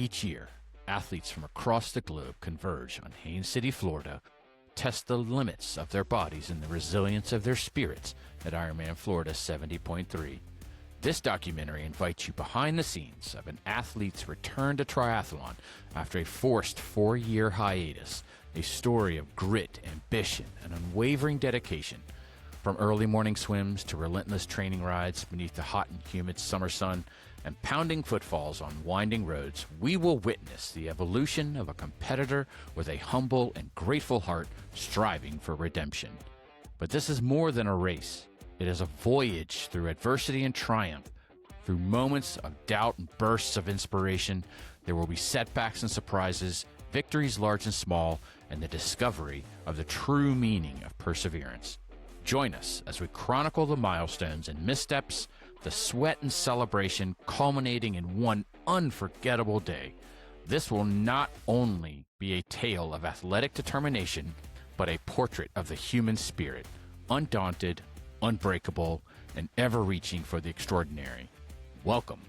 Each year, athletes from across the globe converge on Haines City, Florida, test the limits of their bodies and the resilience of their spirits at Ironman Florida 70.3. This documentary invites you behind the scenes of an athlete's return to triathlon after a forced 4-year hiatus, a story of grit, ambition, and unwavering dedication. From early morning swims to relentless training rides beneath the hot and humid summer sun and pounding footfalls on winding roads, we will witness the evolution of a competitor with a humble and grateful heart striving for redemption. But this is more than a race. It is a voyage through adversity and triumph. Through moments of doubt and bursts of inspiration, there will be setbacks and surprises, victories large and small, and the discovery of the true meaning of perseverance. Join us as we chronicle the milestones and missteps, the sweat and celebration culminating in one unforgettable day. This will not only be a tale of athletic determination, but a portrait of the human spirit, undaunted, unbreakable, and ever reaching for the extraordinary. Welcome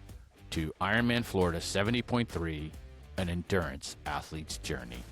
to Ironman Florida 70.3, an endurance athlete's journey.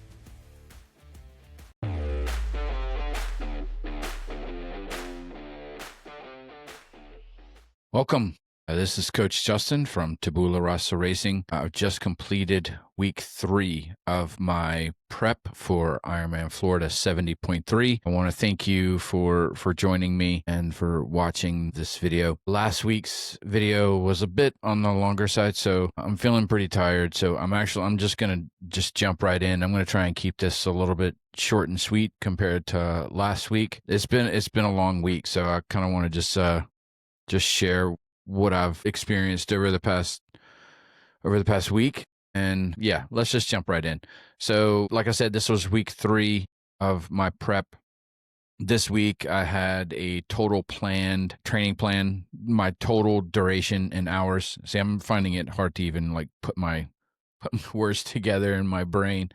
Welcome. This is Coach Justin from Tabula, Rasa Racing. I've just completed week 3 of my prep for Ironman Florida 70.3. I want to thank you for joining me and for watching this video. Last week's video was a bit on the longer side, so I'm feeling pretty tired. So I'm just going to jump right in. I'm going to try and keep this a little bit short and sweet compared to last week. It's been a long week, so I kind of want to just share what I've experienced over the past week. And yeah, let's just jump right in. So like I said, this was week 3 of my prep. This week I had a total planned training plan, my total duration in hours. See, I'm finding it hard to even put my words together in my brain.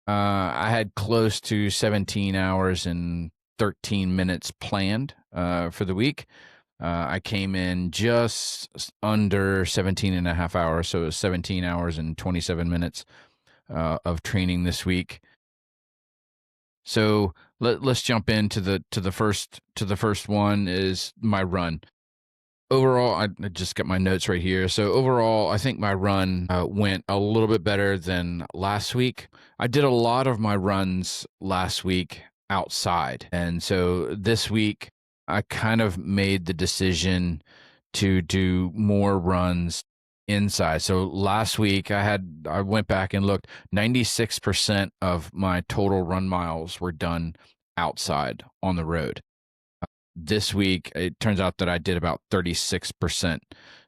I had close to 17 hours and 13 minutes planned for the week. I came in just under 17 and a half hours, so it was 17 hours and 27 minutes of training this week. So let's jump into the first one is my run. Overall, I just got my notes right here. So overall, I think my run went a little bit better than last week. I did a lot of my runs last week outside, and so this week I kind of made the decision to do more runs inside. So last week I went back and looked, 96% of my total run miles were done outside on the road. This week, it turns out that I did about 36%.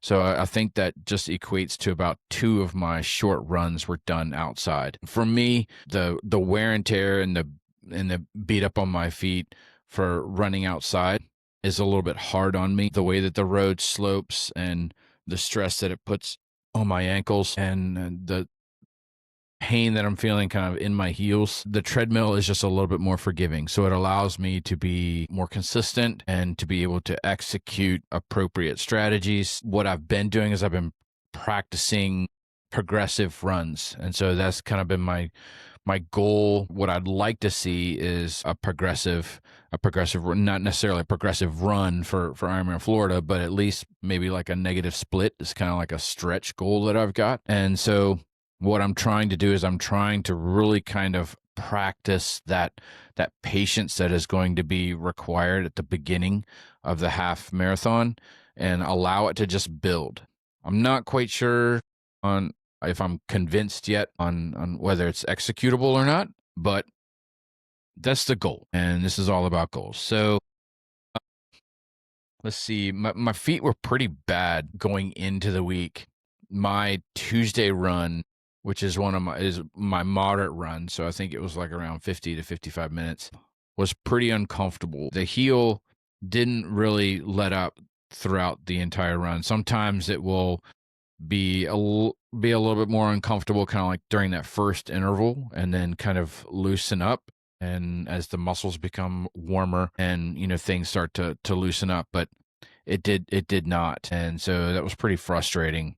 So I think that just equates to about 2 of my short runs were done outside. For me, the wear and tear and the beat up on my feet for running outside is a little bit hard on me. The way that the road slopes and the stress that it puts on my ankles and the pain that I'm feeling kind of in my heels, the treadmill is just a little bit more forgiving. So it allows me to be more consistent and to be able to execute appropriate strategies. What I've been doing is I've been practicing progressive runs. And so that's kind of been my goal. What I'd like to see is a progressive, not necessarily a progressive run for Ironman Florida, but at least maybe like a negative split is kind of like a stretch goal that I've got. And so what I'm trying to do is I'm trying to really kind of practice that patience that is going to be required at the beginning of the half marathon and allow it to just build. I'm not quite sure on if I'm convinced yet on whether it's executable or not, but that's the goal. And this is all about goals. So let's see, my feet were pretty bad going into the week. My Tuesday run, which is my moderate run, so I think it was like around 50 to 55 minutes, was pretty uncomfortable. The heel didn't really let up throughout the entire run. Sometimes it will be a little bit more uncomfortable, kind of like during that first interval, and then kind of loosen up. And as the muscles become warmer and, things start to loosen up, but it did not. And so that was pretty frustrating.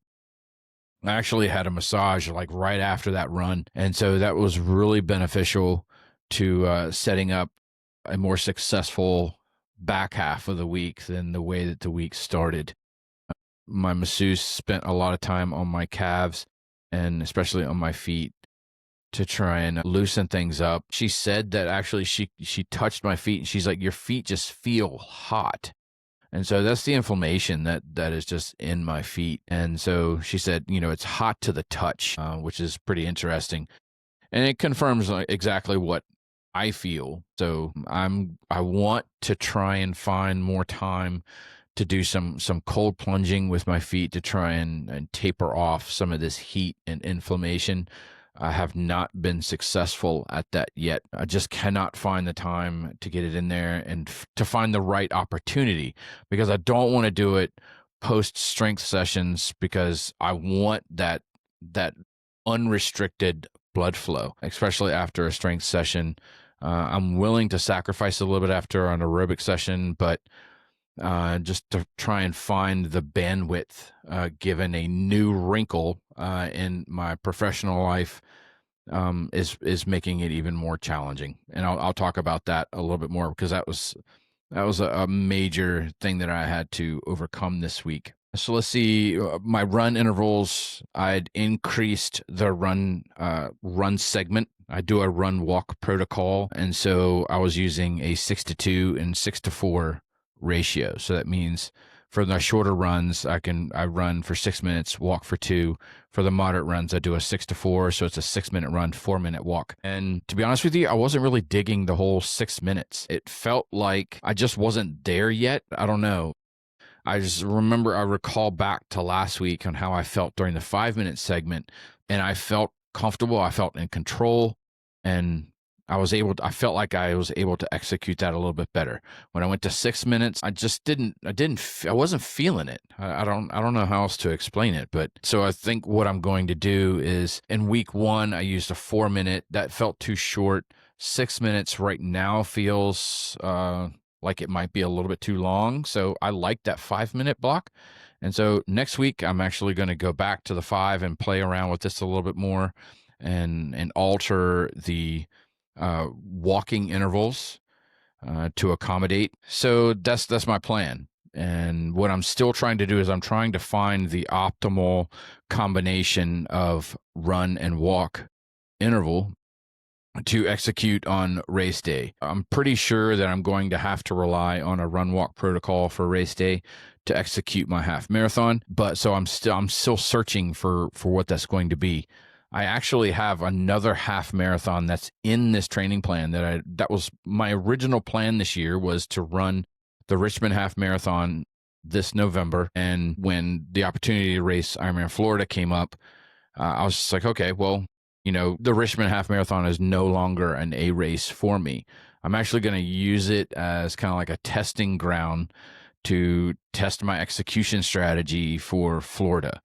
I actually had a massage like right after that run. And so that was really beneficial to setting up a more successful back half of the week than the way that the week started. My masseuse spent a lot of time on my calves and especially on my feet to try and loosen things up. She said that actually she touched my feet and she's like, your feet just feel hot. And so that's the inflammation that is just in my feet. And so she said, it's hot to the touch, which is pretty interesting. And it confirms exactly what I feel. So I want to try and find more time to do some cold plunging with my feet to try and taper off some of this heat and inflammation. I have not been successful at that yet. I just cannot find the time to get it in there and to find the right opportunity, because I don't want to do it post strength sessions, because I want that unrestricted blood flow, especially after a strength session. I'm willing to sacrifice a little bit after an aerobic session, but just to try and find the bandwidth, given a new wrinkle in my professional life, is making it even more challenging. And I'll talk about that a little bit more, because that was a major thing that I had to overcome this week. So let's see, my run intervals. I'd increased the run segment. I do a run walk protocol, and so I was using a 6-2 and 6-4 ratio. So that means for the shorter runs, I run for 6 minutes, walk for 2. For the moderate runs, I do a 6-4, so it's a 6-minute run, 4-minute walk. And to be honest with you, I wasn't really digging the whole 6 minutes. It felt like I just wasn't there yet. I don't know. I recall back to last week on how I felt during the 5-minute segment, and I felt comfortable. I felt in control, and I felt like I was able to execute that a little bit better. When I went to 6 minutes, I wasn't feeling it. I don't know how else to explain it. But so I think what I'm going to do is, in week 1, I used a 4-minute. That felt too short. 6 minutes right now feels like it might be a little bit too long. So I like that 5-minute block. And so next week, I'm actually going to go back to the 5 and play around with this a little bit more, and alter the walking intervals to accommodate. So that's my plan. And what I'm still trying to do is I'm trying to find the optimal combination of run and walk interval to execute on race day. I'm pretty sure that I'm going to have to rely on a run walk protocol for race day to execute my half marathon. But so I'm still searching for what that's going to be. I actually have another half marathon that's in this training plan that was my original plan this year, was to run the Richmond half marathon this November. And when the opportunity to race Ironman Florida came up, I was just like, okay, well, the Richmond half marathon is no longer an A race for me. I'm actually going to use it as kind of like a testing ground to test my execution strategy for Florida.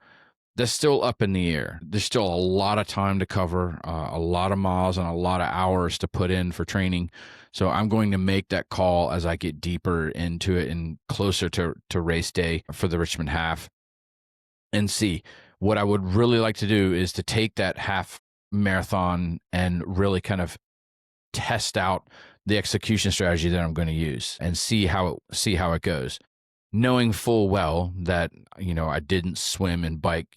That's still up in the air. There's still a lot of time to cover, a lot of miles and a lot of hours to put in for training. So I'm going to make that call as I get deeper into it and closer to race day for the Richmond half, and see. What I would really like to do is to take that half marathon and really kind of test out the execution strategy that I'm going to use and see how it goes, knowing full well that I didn't swim and bike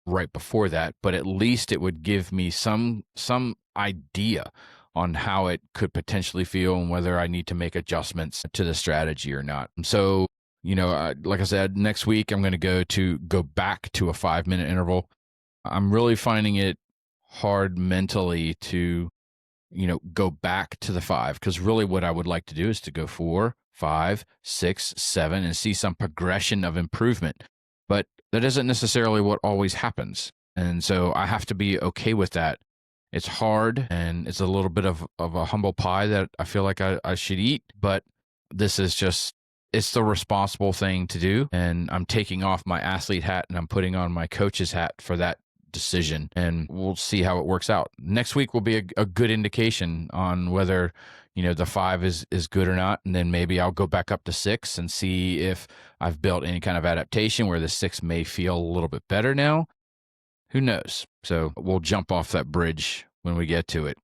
right before that, but at least it would give me some idea on how it could potentially feel and whether I need to make adjustments to the strategy or not. So like I said, next week I'm going to go back to a 5-minute interval. I'm really finding it hard mentally to go back to the 5, because really what I would like to do is to go 4, 5, 6, 7 and see some progression of improvement. But that isn't necessarily what always happens. And so I have to be okay with that. It's hard, and it's a little bit of a humble pie that I feel like I should eat, but this is just, it's the responsible thing to do. And I'm taking off my athlete hat and I'm putting on my coach's hat for that decision, and we'll see how it works out. Next week will be a good indication on whether the 5 is good or not, and then maybe I'll go back up to 6 and see if I've built any kind of adaptation where the 6 may feel a little bit better now. Who knows? So we'll jump off that bridge when we get to it.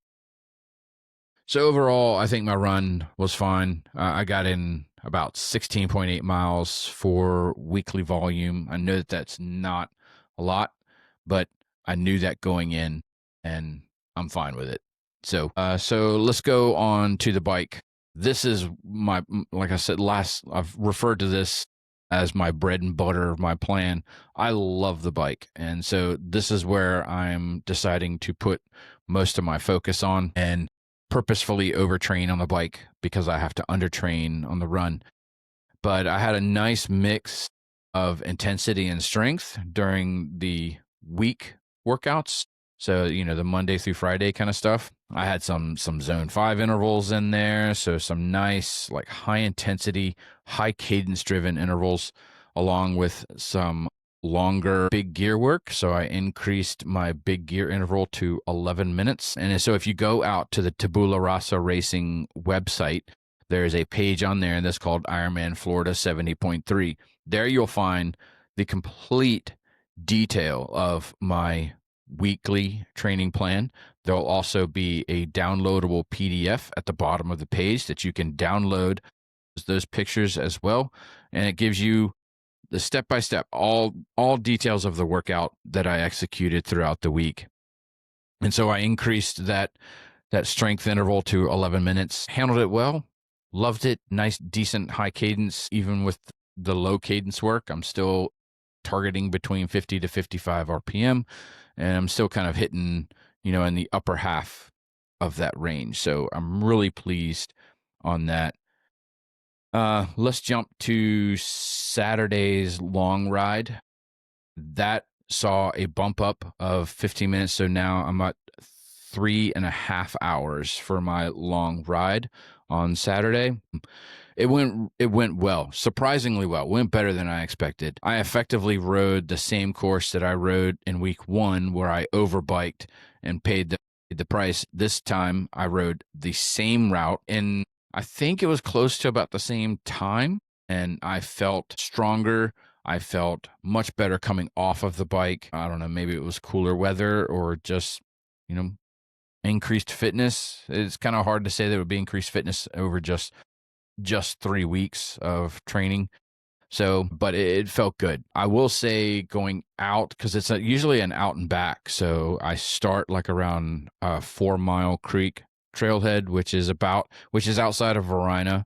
So overall, I think my run was fine. I got in about 16.8 miles for weekly volume. I know that that's not a lot, but I knew that going in, and I'm fine with it. So let's go on to the bike. This is my, like I said I've referred to this as my bread and butter, my plan. I love the bike, and so this is where I'm deciding to put most of my focus on and purposefully overtrain on the bike because I have to undertrain on the run. But I had a nice mix of intensity and strength during the week workouts. So, the Monday through Friday kind of stuff. I had some zone 5 intervals in there, so some nice like high intensity, high cadence driven intervals along with some longer big gear work. So I increased my big gear interval to 11 minutes. And so if you go out to the Tabula Rasa Racing website, there's a page on there that's called Ironman Florida 70.3. There you'll find the complete detail of my weekly training plan. There'll also be a downloadable PDF at the bottom of the page that you can download those pictures as well. And it gives you the step-by-step, all details of the workout that I executed throughout the week. And so I increased that strength interval to 11 minutes, handled it well, loved it. Nice, decent high cadence. Even with the low cadence work, I'm still targeting between 50 to 55 RPM, and I'm still kind of hitting, in the upper half of that range. So I'm really pleased on that. Let's jump to Saturday's long ride. That saw a bump up of 15 minutes. So now I'm at 3.5 hours for my long ride on Saturday. It went well, surprisingly well. It went better than I expected. I effectively rode the same course that I rode in week 1, where I overbiked and paid the price. This time I rode the same route, and I think it was close to about the same time, and I felt stronger. I felt much better coming off of the bike. I don't know, maybe it was cooler weather or just, increased fitness. It's kind of hard to say that it would be increased fitness over just 3 weeks of training. So, but it felt good. I will say going out, because it's usually an out and back. So I start like around 4 Mile Creek trailhead, which is outside of Verina,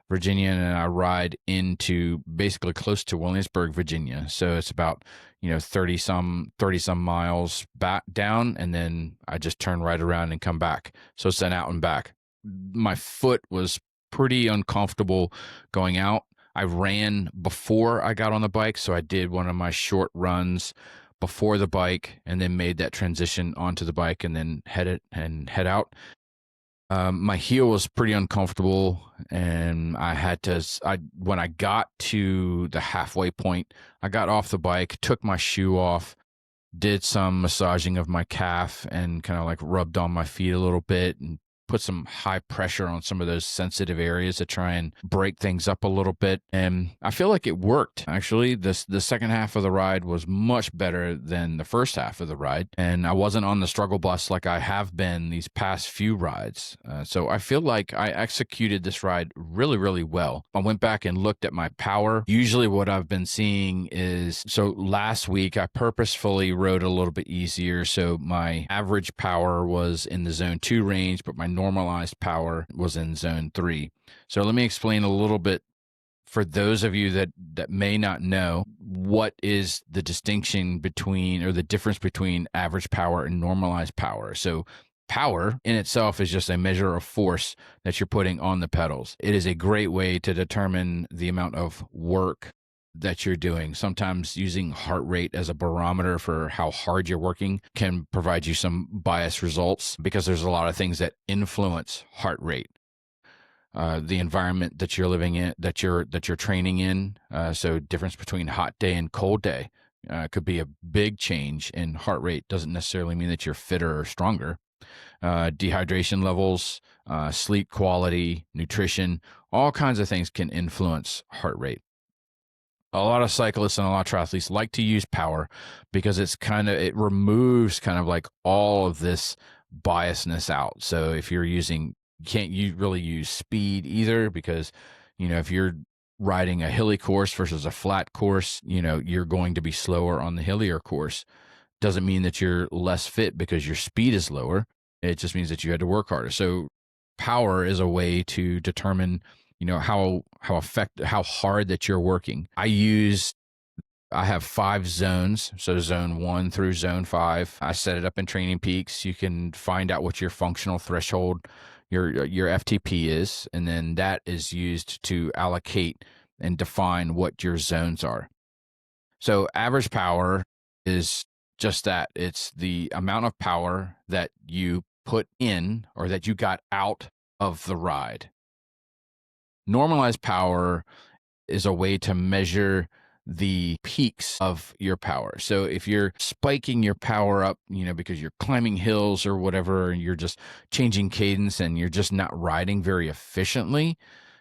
Virginia, and I ride into basically close to Williamsburg, Virginia. So it's about 30 some miles back down, and then I just turn right around and come back. So it's an out and back. My foot was pretty uncomfortable going out. I ran before I got on the bike, so I did one of my short runs before the bike and then made that transition onto the bike and then head out. My heel was pretty uncomfortable, and when I got to the halfway point, I got off the bike, took my shoe off, did some massaging of my calf, and kind of like rubbed on my feet a little bit and put some high pressure on some of those sensitive areas to try and break things up a little bit. And I feel like it worked. Actually, the second half of the ride was much better than the first half of the ride. And I wasn't on the struggle bus like I have been these past few rides. So I feel like I executed this ride really, really well. I went back and looked at my power. Usually what I've been seeing is, so last week I purposefully rode a little bit easier. So my average power was in the zone 2 range, but my normalized power was in zone 3. So let me explain a little bit for those of you that may not know what is the distinction between, or the difference between, average power and normalized power. So power in itself is just a measure of force that you're putting on the pedals. It is a great way to determine the amount of work that you're doing. Sometimes using heart rate as a barometer for how hard you're working can provide you some biased results, because there's a lot of things that influence heart rate. The environment that you're living in, that you're training in. So difference between hot day and cold day could be a big change in heart rate. Doesn't necessarily mean that you're fitter or stronger. Dehydration levels, sleep quality, nutrition, all kinds of things can influence heart rate. A lot of cyclists and a lot of triathletes like to use power because it removes kind of like all of this biasness out. So if you're using, you can't you really use speed either because, if you're riding a hilly course versus a flat course, you're going to be slower on the hillier course. Doesn't mean that you're less fit because your speed is lower. It just means that you had to work harder. So power is a way to determine, how hard that you're working. I have 5 zones, so zone 1 through zone 5. I set it up in Training Peaks. You can find out what your functional threshold, your FTP is, and then that is used to allocate and define what your zones are. So average power is just that. It's the amount of power that you put in or that you got out of the ride. Normalized power is a way to measure the peaks of your power. So if you're spiking your power up, because you're climbing hills or whatever, and you're just changing cadence and you're just not riding very efficiently,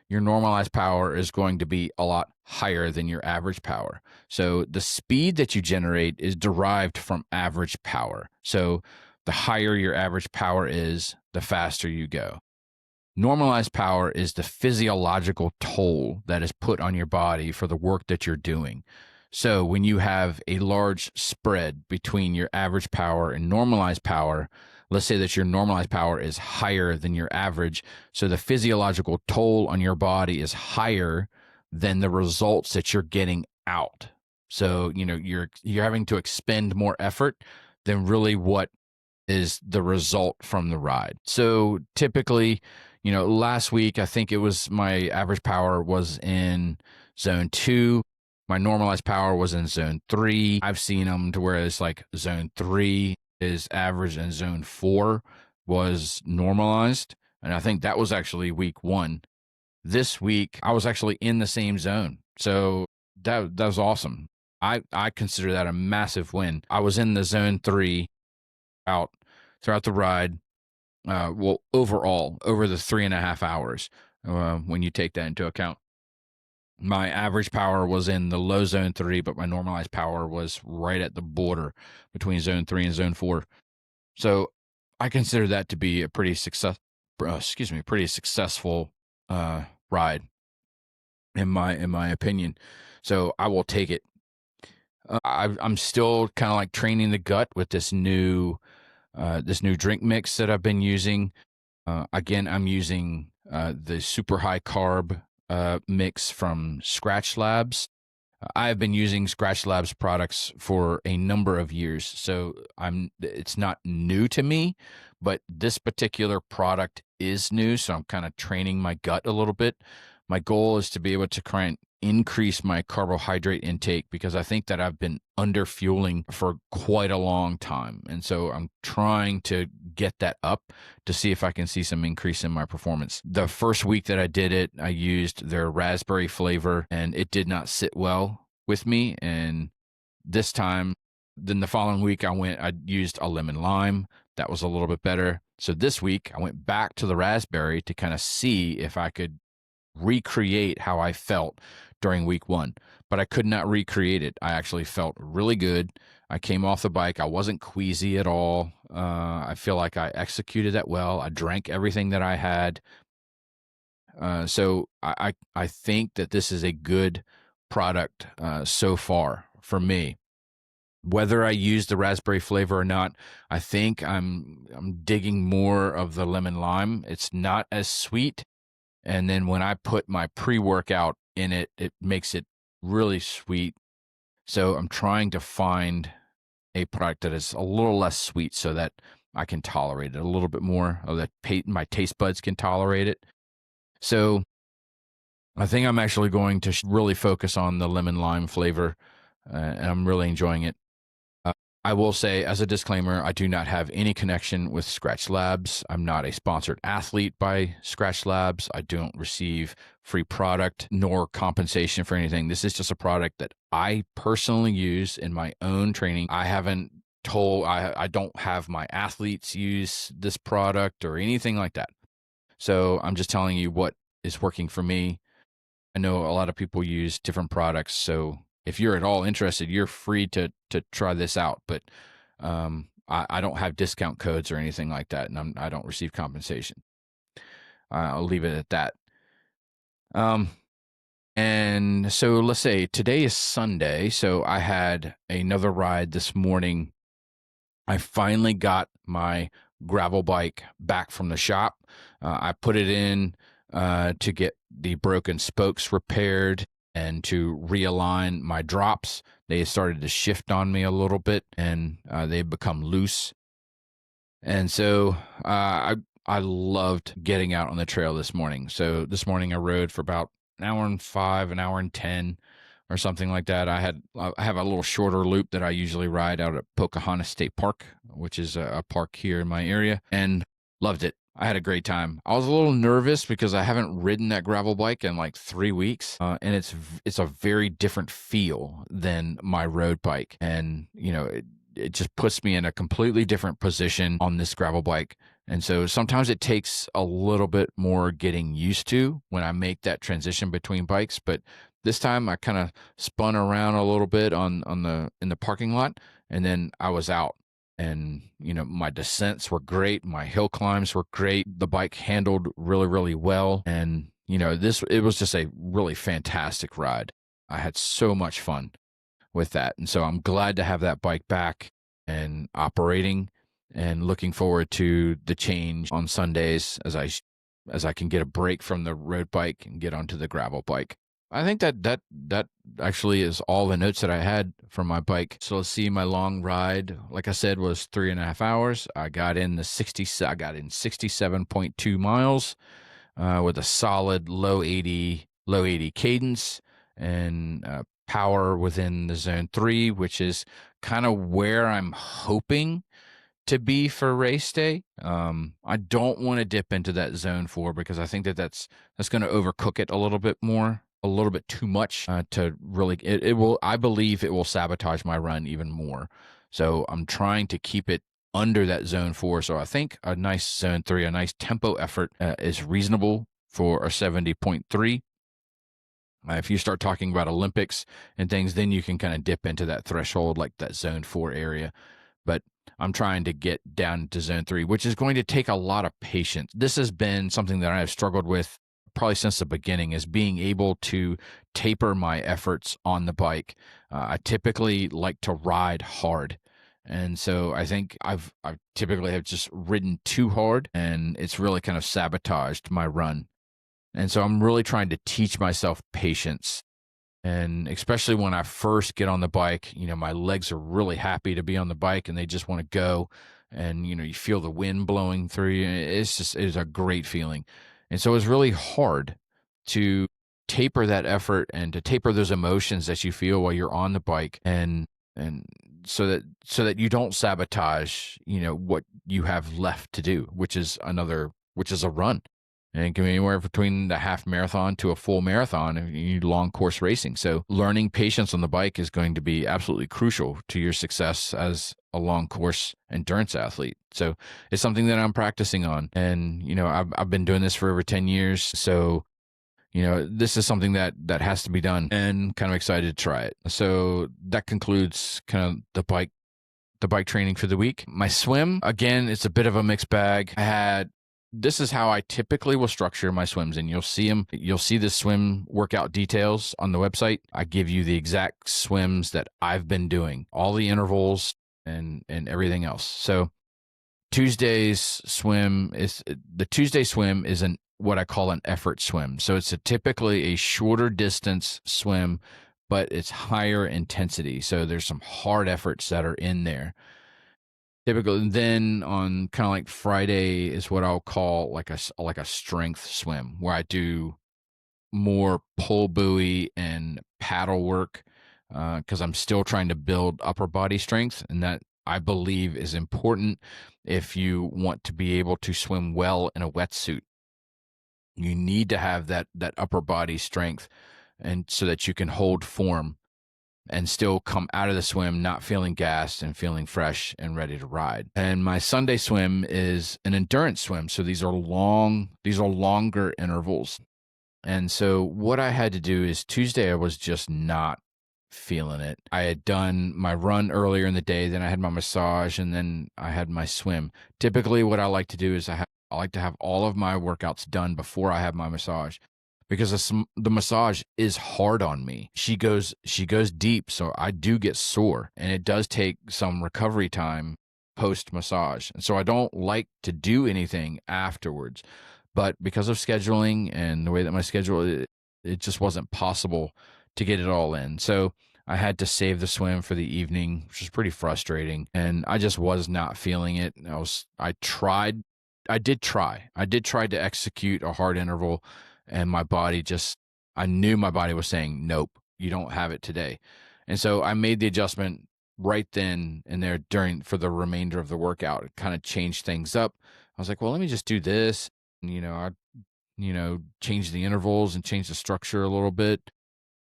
your normalized power is going to be a lot higher than your average power. So the speed that you generate is derived from average power. So the higher your average power is, the faster you go. Normalized power is the physiological toll that is put on your body for the work that you're doing. So when you have a large spread between your average power and normalized power, let's say that your normalized power is higher than your average, so the physiological toll on your body is higher than the results that you're getting out. So, you're having to expend more effort than really what is the result from the ride. So typically, last week, I think it was my average power was in zone 2. My normalized power was in zone 3. I've seen them to where it's like zone 3 is average and zone 4 was normalized. And I think that was actually week 1. This week, I was actually in the same zone. So that was awesome. I consider that a massive win. I was in the zone 3 out throughout the ride. Overall, over the 3.5 hours, when you take that into account. My average power was in the low zone 3, but my normalized power was right at the border between zone 3 and zone 4. So I consider that to be a pretty successful ride in my opinion. So I will take it. I'm still kind of like training the gut with this new drink mix that I've been using. Again, I'm using the super high carb mix from Scratch Labs. I have been using Scratch Labs products for a number of years, so it's not new to me, but this particular product is new, so I'm kind of training my gut a little bit. My goal is to be able to try and increase my carbohydrate intake because I think that I've been under fueling for quite a long time. And so I'm trying to get that up to see if I can see some increase in my performance. The first week that I did it, I used their raspberry flavor and it did not sit well with me. And this time, then the following week, I used a lemon lime. That was a little bit better. So this week I went back to the raspberry to kind of see if I could recreate how I felt during week 1, but I could not recreate it. I actually felt really good. I came off the bike. I wasn't queasy at all. I feel like I executed that well. I drank everything that I had. So I think that this is a good product so far for me. Whether I use the raspberry flavor or not, I think I'm digging more of the lemon lime. It's not as sweet. And then when I put my pre-workout in it, it makes it really sweet. So I'm trying to find a product that is a little less sweet so that I can tolerate it a little bit more, or that my taste buds can tolerate it. So I think I'm actually going to really focus on the lemon lime flavor, and I'm really enjoying it. I will say, as a disclaimer, I do not have any connection with Scratch Labs. I'm not a sponsored athlete by Scratch Labs. I don't receive free product nor compensation for anything. This is just a product that I personally use in my own training. I don't have my athletes use this product or anything like that. So I'm just telling you what is working for me. I know a lot of people use different products, so if you're at all interested, you're free to try this out. But I don't have discount codes or anything like that, and I don't receive compensation. I'll leave it at that. Um, and so let's say today is Sunday, so I had another ride this morning. I finally got my gravel bike back from the shop. I put it in to get the broken spokes repaired and to realign my drops. They started to shift on me a little bit, and they've become loose. And so I loved getting out on the trail this morning. So this morning I rode for about an hour and 5, an hour and 10, or something like that. I have a little shorter loop that I usually ride out at Pocahontas State Park, which is a park here in my area, and loved it. I had a great time. I was a little nervous because I haven't ridden that gravel bike in like 3 weeks, and it's a very different feel than my road bike, and it just puts me in a completely different position on this gravel bike. And so sometimes it takes a little bit more getting used to when I make that transition between bikes. But this time I kind of spun around a little bit in the parking lot, and then I was out. And my descents were great, my hill climbs were great. The bike handled really, really well, and it was just a really fantastic ride. I had so much fun with that. And so I'm glad to have that bike back and operating, and looking forward to the change on Sundays as I can get a break from the road bike and get onto the gravel bike. I think that actually is all the notes that I had from my bike. So let's see, my long ride, like I said, was 3.5 hours. I got in 67.2 miles with a solid low 80 cadence, and power within the zone 3, which is kind of where I'm hoping to be for race day. I don't want to dip into that zone 4 because I think that's going to overcook it a little bit more, a little bit too much to really. It will. I believe it will sabotage my run even more. So I'm trying to keep it under that zone 4. So I think a nice zone 3, a nice tempo effort is reasonable for a 70.3. If you start talking about Olympics and things, then you can kind of dip into that threshold, like that zone 4 area. But I'm trying to get down to zone 3, which is going to take a lot of patience. This has been something that I have struggled with probably since the beginning, is being able to taper my efforts on the bike. I typically like to ride hard. And so I think I typically have just ridden too hard, and it's really kind of sabotaged my run. And so I'm really trying to teach myself patience. And especially when I first get on the bike, my legs are really happy to be on the bike and they just want to go. And, you feel the wind blowing through you. It's a great feeling. And so it's really hard to taper that effort and to taper those emotions that you feel while you're on the bike, and so that you don't sabotage, what you have left to do, which is a run. And it can be anywhere between the half marathon to a full marathon if you need long course racing. So learning patience on the bike is going to be absolutely crucial to your success as a long course endurance athlete. So it's something that I'm practicing on. And, I've been doing this for over 10 years. So, this is something that has to be done, and kind of excited to try it. So that concludes kind of the bike training for the week. My swim, again, it's a bit of a mixed bag. This is how I typically will structure my swims, and you'll see the swim workout details on the website. I give you the exact swims that I've been doing, all the intervals and everything else. So Tuesday swim is what I call an effort swim. So it's typically a shorter distance swim, but it's higher intensity. So there's some hard efforts that are in there. Typically, then on kind of like Friday is what I'll call like a strength swim, where I do more pull buoy and paddle work, because I'm still trying to build upper body strength, and that I believe is important if you want to be able to swim well in a wetsuit. You need to have that upper body strength, and so that you can hold form and still come out of the swim not feeling gassed and feeling fresh and ready to ride. And my Sunday swim is an endurance swim. So these are longer intervals. And so what I had to do is Tuesday, I was just not feeling it. I had done my run earlier in the day, then I had my massage, and then I had my swim. Typically, what I like to do is I like to have all of my workouts done before I have my massage because the massage is hard on me. She goes deep, so I do get sore, and it does take some recovery time post massage. And so I don't like to do anything afterwards. But because of scheduling and the way that my schedule, it just wasn't possible to get it all in. So I had to save the swim for the evening, which was pretty frustrating. And I just was not feeling it. I tried, I did try to execute a hard interval, and my body just, I knew my body was saying, nope, you don't have it today. And so I made the adjustment right then and there for the remainder of the workout. It kind of changed things up. I was like, well, let me just do this. I change the intervals and change the structure a little bit.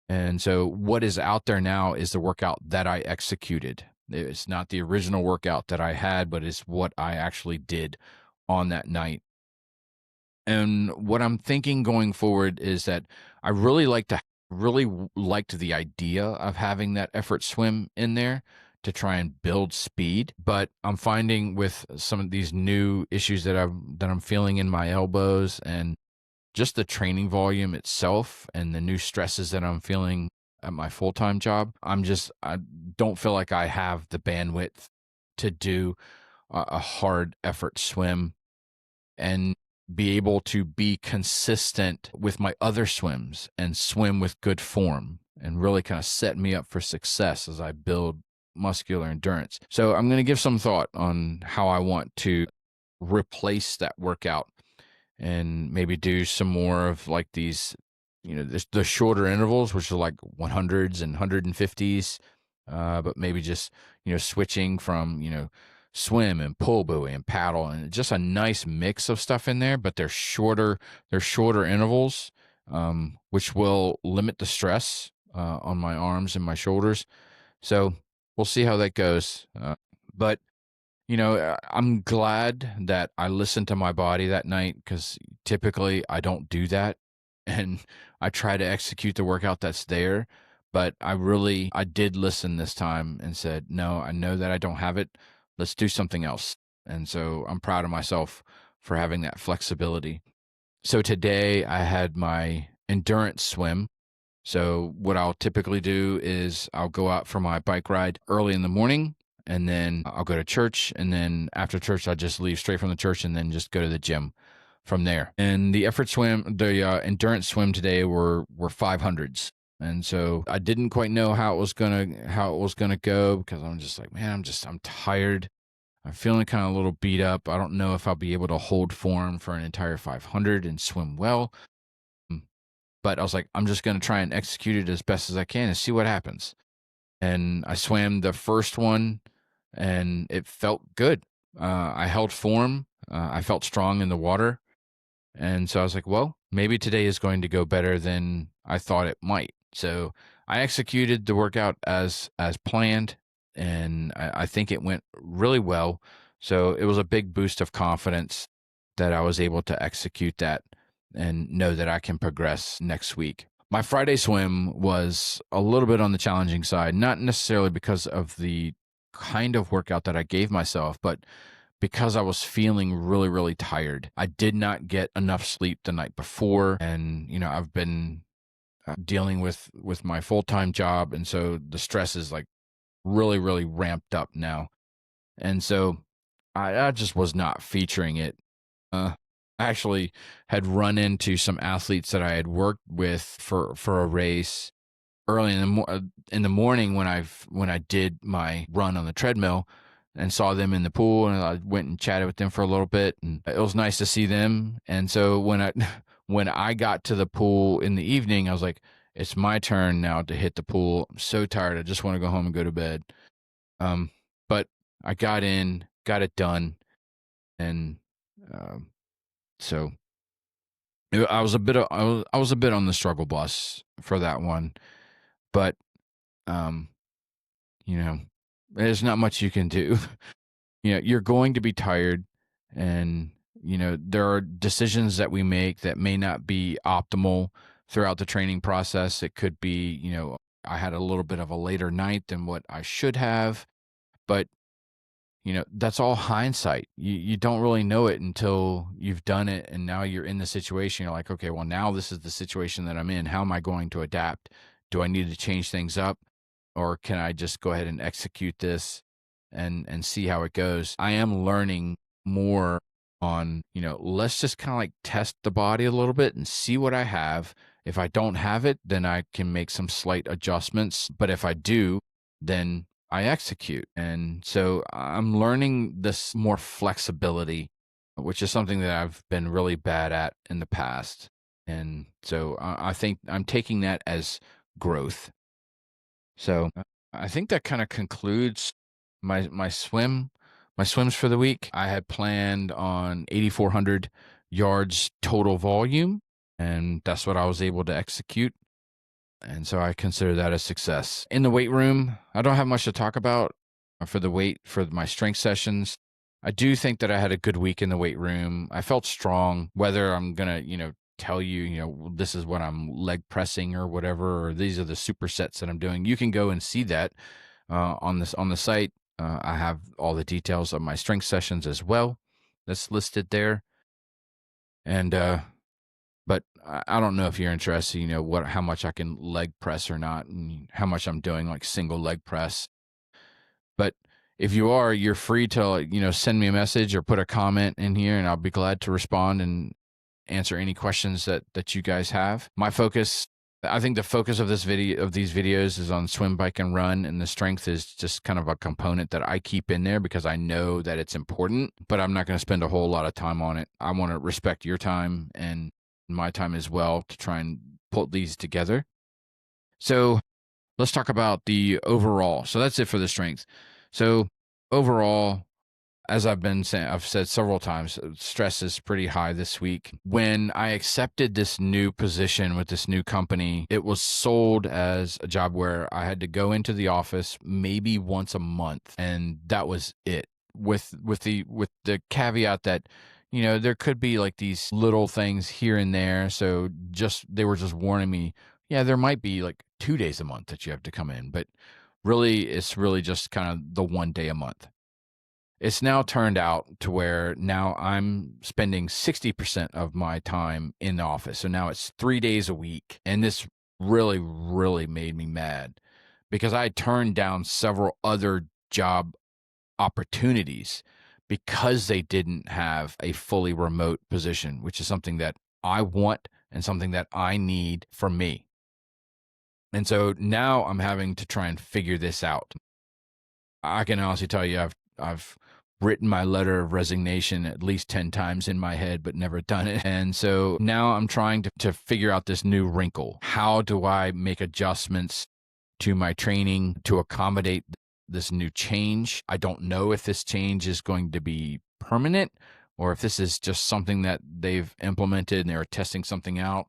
And so what is out there now is the workout that I executed. It's not the original workout that I had, but it's what I actually did on that night. And what I'm thinking going forward is that I really liked the idea of having that effort swim in there to try and build speed. But I'm finding with some of these new issues that I'm feeling in my elbows and just the training volume itself and the new stresses that I'm feeling at my full-time job, I don't feel like I have the bandwidth to do a hard effort swim and be able to be consistent with my other swims and swim with good form and really kind of set me up for success as I build muscular endurance. So I'm going to give some thought on how I want to replace that workout and maybe do some more of like these, the shorter intervals, which are like 100s and 150s, but maybe just, switching from, swim and pull buoy and paddle and just a nice mix of stuff in there, but they're shorter intervals, which will limit the stress on my arms and my shoulders. So we'll see how that goes. But I'm glad that I listened to my body that night because typically I don't do that. And I try to execute the workout that's there. But I did listen this time and said, no, I know that I don't have it. Let's do something else. And so I'm proud of myself for having that flexibility. So today I had my endurance swim. So what I'll typically do is I'll go out for my bike ride early in the morning and then I'll go to church. And then after church, I'll just leave straight from the church and then just go to the gym from there. And the endurance swim today were 500s. And so I didn't quite know how it was gonna go because I'm just like, man, I'm tired. I'm feeling kind of a little beat up. I don't know if I'll be able to hold form for an entire 500 and swim well. But I was like, I'm just going to try and execute it as best as I can and see what happens. And I swam the first one and it felt good. I held form. I felt strong in the water. And so I was like, well, maybe today is going to go better than I thought it might. So I executed the workout as planned, and I think it went really well. So it was a big boost of confidence that I was able to execute that and know that I can progress next week. My Friday swim was a little bit on the challenging side, not necessarily because of the kind of workout that I gave myself, but because I was feeling really, really tired. I did not get enough sleep the night before. And, I've been dealing with my full-time job. And so the stress is like really, really ramped up now. And so I just was not featuring it. I actually had run into some athletes that I had worked with for a race early in the morning when I did my run on the treadmill and saw them in the pool, and I went and chatted with them for a little bit, and it was nice to see them. And so when I when I got to the pool in the evening, I was like, it's my turn now to hit the pool. I'm so tired. I just want to go home and go to bed. But I got in, got it done, and um, so I was a bit on the struggle bus for that one, but um, you know, there's not much you can do. You're going to be tired, and there are decisions that we make that may not be optimal throughout the training process. It could be, I had a little bit of a later night than what I should have, but that's all hindsight. You don't really know it until you've done it, and now you're in the situation. You're like, okay, well, now this is the situation that I'm in. How am I going to adapt? Do I need to change things up, or can I just go ahead and execute this and see how it goes? I am learning more on, let's just kind of like test the body a little bit and see what I have. If I don't have it, then I can make some slight adjustments. But if I do, then I execute. And so I'm learning this more flexibility, which is something that I've been really bad at in the past. And so I think I'm taking that as growth. So I think that kind of concludes my swims for the week. I had planned on 8,400 yards total volume, and that's what I was able to execute. And so I consider that a success. In the weight room, I don't have much to talk about for my strength sessions. I do think that I had a good week in the weight room. I felt strong. Whether I'm going to, tell you, this is what I'm leg pressing or whatever, or these are the supersets that I'm doing, you can go and see that on the site. I have all the details of my strength sessions as well. That's listed there. And but I don't know if you're interested, how much I can leg press or not, and how much I'm doing like single leg press. But if you are, you're free to, send me a message or put a comment in here, and I'll be glad to respond and answer any questions that you guys have. I think the focus of these videos is on swim, bike, and run, and the strength is just kind of a component that I keep in there because I know that it's important, but I'm not going to spend a whole lot of time on it. I want to respect your time and my time as well to try and pull these together. So let's talk about the overall. So that's it for the strength. So overall, as I've said several times, stress is pretty high this week. When I accepted this new position with this new company, it was sold as a job where I had to go into the office maybe once a month, and that was it. With the caveat that, there could be like these little things here and there. So they were just warning me, yeah, there might be like 2 days a month that you have to come in, but really, it's really just kind of the 1 day a month. It's now turned out to where now I'm spending 60% of my time in the office. So now it's 3 days a week. And this really, really made me mad because I turned down several other job opportunities because they didn't have a fully remote position, which is something that I want and something that I need for me. And so now I'm having to try and figure this out. I can honestly tell you I've written my letter of resignation at least 10 times in my head, but never done it. And so now I'm trying to figure out this new wrinkle. How do I make adjustments to my training to accommodate this new change? I don't know if this change is going to be permanent or if this is just something that they've implemented and they're testing something out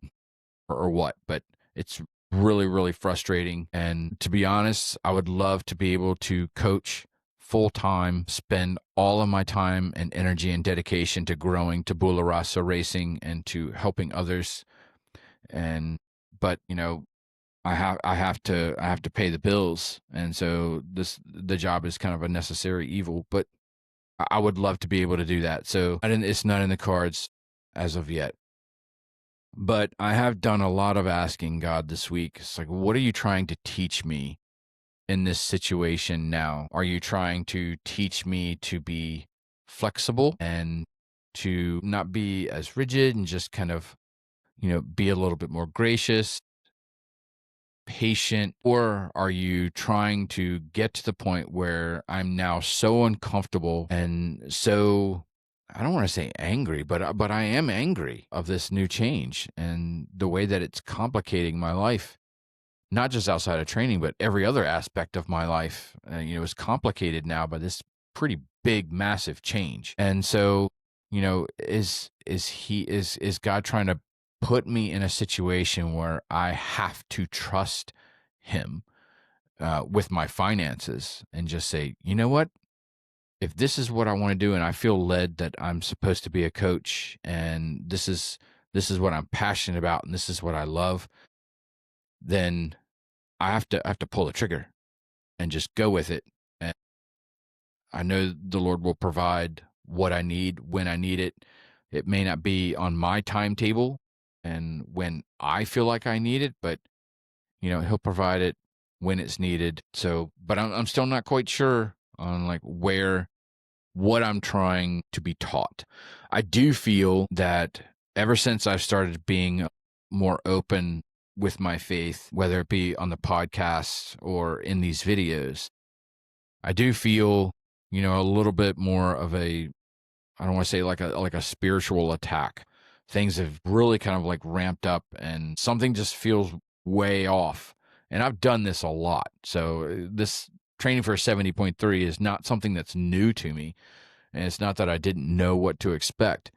or what, but it's really, really frustrating. And to be honest, I would love to be able to coach full-time, spend all of my time and energy and dedication to growing Tabula Rasa racing and to helping others. But I have to pay the bills, and so the job is kind of a necessary evil. But I would love to be able to do that. So it's not in the cards as of yet. But I have done a lot of asking God this week. It's like, what are you trying to teach me in this situation now? Are you trying to teach me to be flexible and to not be as rigid and just kind of, be a little bit more gracious, patient? Or are you trying to get to the point where I'm now so uncomfortable and so, I don't want to say angry, but I am angry of this new change and the way that it's complicating my life, not just outside of training, but every other aspect of my life, is complicated now by this pretty big, massive change. And so, is God trying to put me in a situation where I have to trust him with my finances and just say, you know what? if this is what I want to do and I feel led that I'm supposed to be a coach and this is what I'm passionate about and this is what I love, then I have to pull the trigger and just go with it. And I know the Lord will provide what I need when I need it. It may not be on my timetable and when I feel like I need it, but he'll provide it when it's needed. So, but I'm still not quite sure on like what I'm trying to be taught. I do feel that ever since I've started being more open with my faith, whether it be on the podcast or in these videos, I do feel, a little bit more of a, I don't want to say like a spiritual attack. Things have really kind of like ramped up and something just feels way off. And I've done this a lot. So this training for 70.3 is not something that's new to me. And it's not that I didn't know what to expect,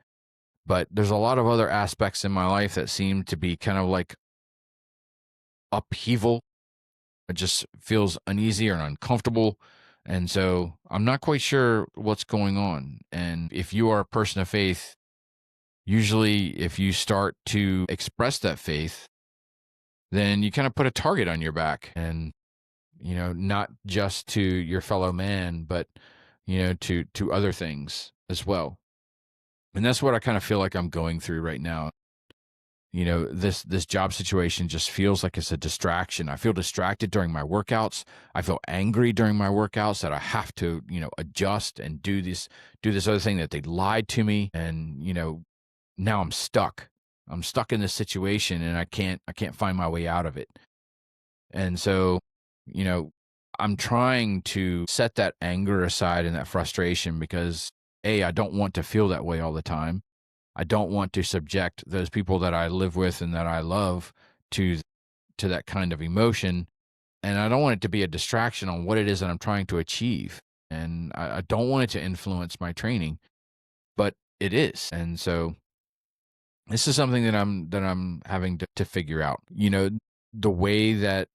but there's a lot of other aspects in my life that seem to be kind of like upheaval. It just feels uneasy or uncomfortable. And so I'm not quite sure what's going on. And if you are a person of faith, usually if you start to express that faith, then you kind of put a target on your back and, not just to your fellow man, but, to other things as well. And that's what I kind of feel like I'm going through right now. This job situation just feels like it's a distraction. I feel distracted during my workouts. I feel angry during my workouts that I have to, adjust and do this other thing that they lied to me. And, now I'm stuck. I'm stuck in this situation and I can't find my way out of it. And so, you know, I'm trying to set that anger aside and that frustration because I don't want to feel that way all the time. I don't want to subject those people that I live with and that I love to that kind of emotion. And I don't want it to be a distraction on what it is that I'm trying to achieve. And I don't want it to influence my training, but it is. And so this is something that I'm having to figure out. The way that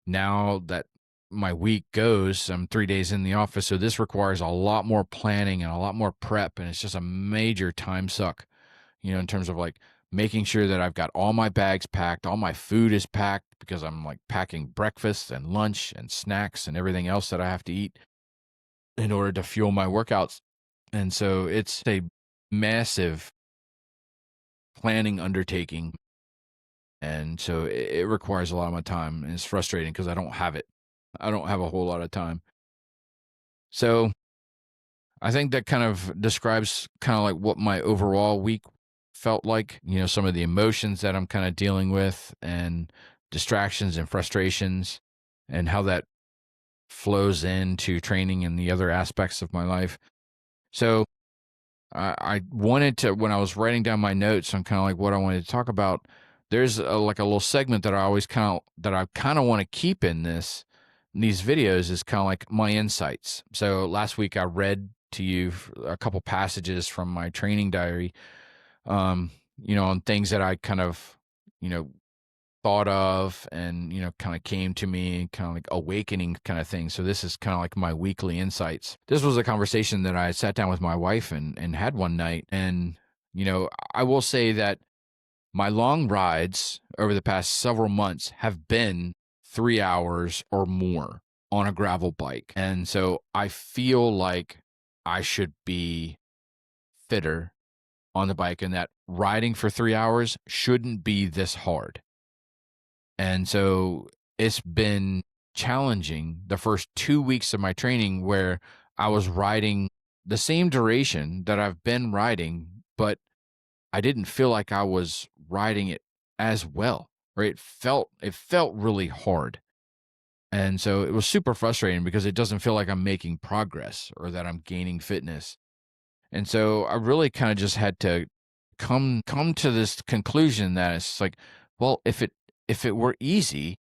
now that my week goes, I'm 3 days in the office, so this requires a lot more planning and a lot more prep, and it's just a major time suck. In terms of like making sure that I've got all my bags packed, all my food is packed because I'm like packing breakfast and lunch and snacks and everything else that I have to eat in order to fuel my workouts. And so it's a massive planning undertaking. And so it requires a lot of my time, and it's frustrating because I don't have it. I don't have a whole lot of time. So I think that kind of describes kind of like what my overall week felt like, some of the emotions that I'm kind of dealing with and distractions and frustrations and how that flows into training and the other aspects of my life. So I wanted to, when I was writing down my notes on kind of like what I wanted to talk about, there's like a little segment that I kind of want to keep in these videos is kind of like my insights. So last week I read to you a couple passages from my training diary, on things that I kind of, thought of and, kind of came to me, kind of like awakening kind of thing. So this is kind of like my weekly insights. This was a conversation that I sat down with my wife and had one night. And, I will say that my long rides over the past several months have been 3 hours or more on a gravel bike. And so I feel like I should be fitter on the bike and that riding for 3 hours shouldn't be this hard. And so it's been challenging the first 2 weeks of my training where I was riding the same duration that I've been riding, but I didn't feel like I was riding it as well, or it felt really hard. And so it was super frustrating because it doesn't feel like I'm making progress or that I'm gaining fitness. And so I really kind of just had to come to this conclusion that it's like, well, if it were easy,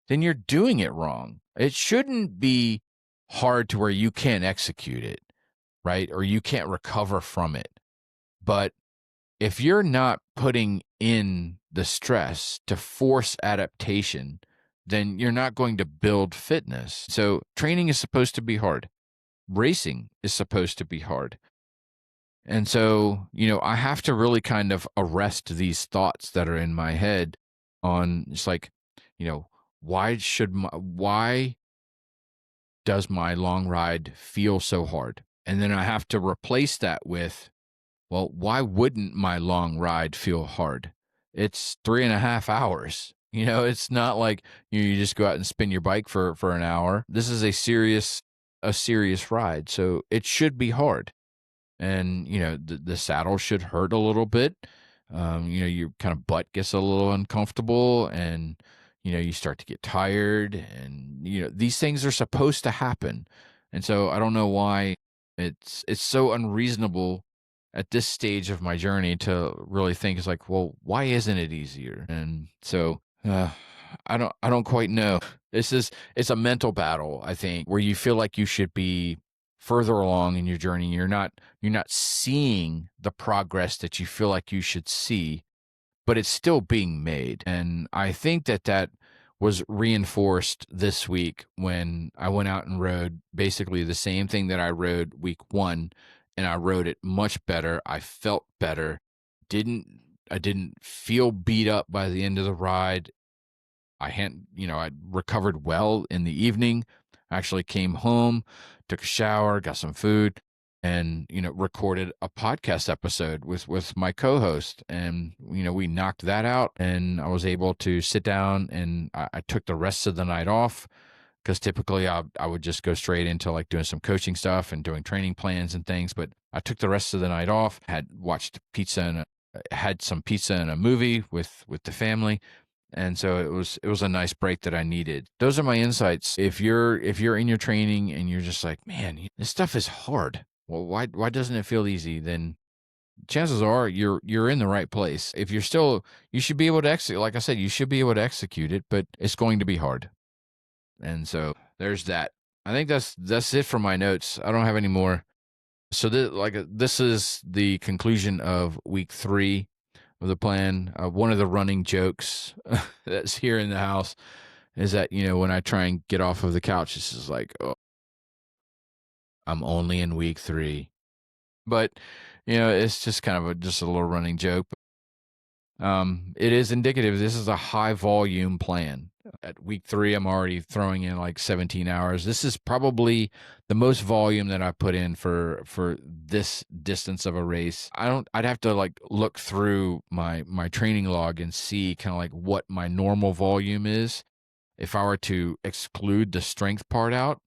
then you're doing it wrong. It shouldn't be hard to where you can't execute it, right? Or you can't recover from it. But if you're not putting in the stress to force adaptation, then you're not going to build fitness. So training is supposed to be hard. racing is supposed to be hard. And so, I have to really kind of arrest these thoughts that are in my head on just like, you know, why does my long ride feel so hard? And then I have to replace that with, well, why wouldn't my long ride feel hard? It's 3.5 hours. It's not like you just go out and spin your bike for an hour. This is a serious ride. So it should be hard. And the saddle should hurt a little bit. Your kind of butt gets a little uncomfortable, and you start to get tired, and these things are supposed to happen. And so I don't know why it's so unreasonable at this stage of my journey to really think it's like, well, why isn't it easier? And so I don't quite know. It's a mental battle, I think, where you feel like you should be further along in your journey. You're not seeing the progress that you feel like you should see, but it's still being made. And I think that was reinforced this week when I went out and rode basically the same thing that I rode week 1, and I rode it much better. I felt better. I didn't feel beat up by the end of the ride. I recovered well in the evening. I actually came home, took a shower, got some food, and, recorded a podcast episode with my co-host. And, we knocked that out, and I was able to sit down, and I took the rest of the night off, because typically I would just go straight into like doing some coaching stuff and doing training plans and things. But I took the rest of the night off, had some pizza and a movie with the family. And so it was a nice break that I needed. Those are my insights. If you're in your training and you're just like, man, this stuff is hard. Well, why doesn't it feel easy? Then chances are you're in the right place. If you're still, you should be able to execute. Like I said, you should be able to execute it, but it's going to be hard. And so there's that. I think that's it for my notes. I don't have any more. So this is the conclusion of week 3 of the plan. One of the running jokes that's here in the house is that, when I try and get off of the couch, this is like, oh, I'm only in week 3. But, it's just kind of just a little running joke. It is indicative. This is a high volume plan. At week 3, I'm already throwing in like 17 hours. This is probably the most volume that I put in for this distance of a race. I'd have to like look through my training log and see kind of like what my normal volume is if I were to exclude the strength part out,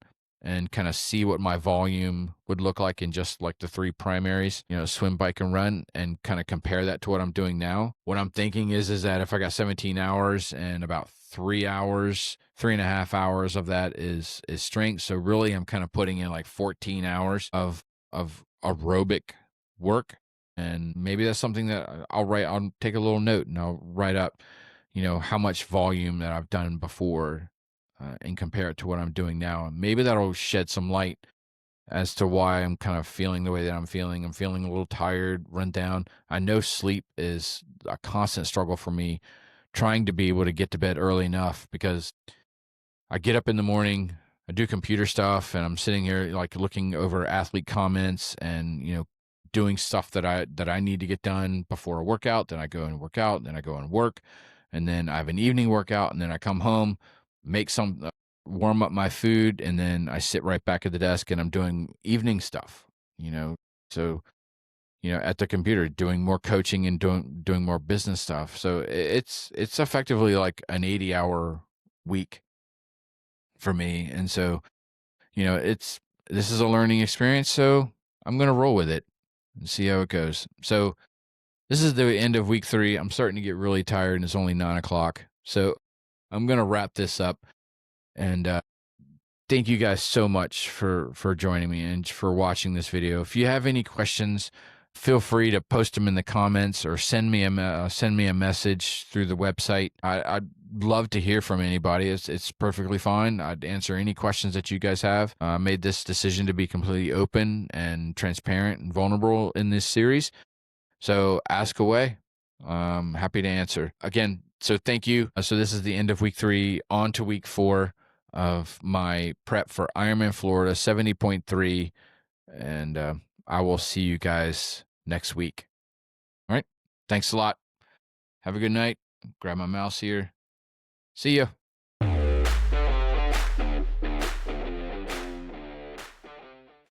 and kind of see what my volume would look like in just like the 3 primaries, swim, bike, and run, and kind of compare that to what I'm doing now. What I'm thinking is that if I got 17 hours and about 3.5 hours of that is strength. So really I'm kind of putting in like 14 hours of aerobic work. And maybe that's something that I'll take a little note and I'll write up, how much volume that I've done before, and compare it to what I'm doing now. Maybe that'll shed some light as to why I'm kind of feeling the way that I'm feeling. I'm feeling a little tired, run down. I know sleep is a constant struggle for me, trying to be able to get to bed early enough, because I get up in the morning, I do computer stuff, and I'm sitting here like looking over athlete comments and, doing stuff that I need to get done before a workout. Then I go and work out, then I go and work, and then I have an evening workout, and then I come home, make some warm up my food, and then I sit right back at the desk and I'm doing evening stuff, so at the computer doing more coaching and doing more business stuff. So it's effectively like an 80-hour week for me. And so this is a learning experience, so I'm going to roll with it and see how it goes. So this is the end of week 3. I'm starting to get really tired, and it's only 9:00. So I'm going to wrap this up. And thank you guys so much for joining me and for watching this video. If you have any questions, feel free to post them in the comments or send me a message through the website. I'd love to hear from anybody. It's perfectly fine. I'd answer any questions that you guys have. I made this decision to be completely open and transparent and vulnerable in this series. So ask away. I'm happy to answer. Again, so thank you. So this is the end of week 3, on to week 4. of my prep for Ironman Florida 70.3. And I will see you guys next week. All right. Thanks a lot. Have a good night. Grab my mouse here. See ya.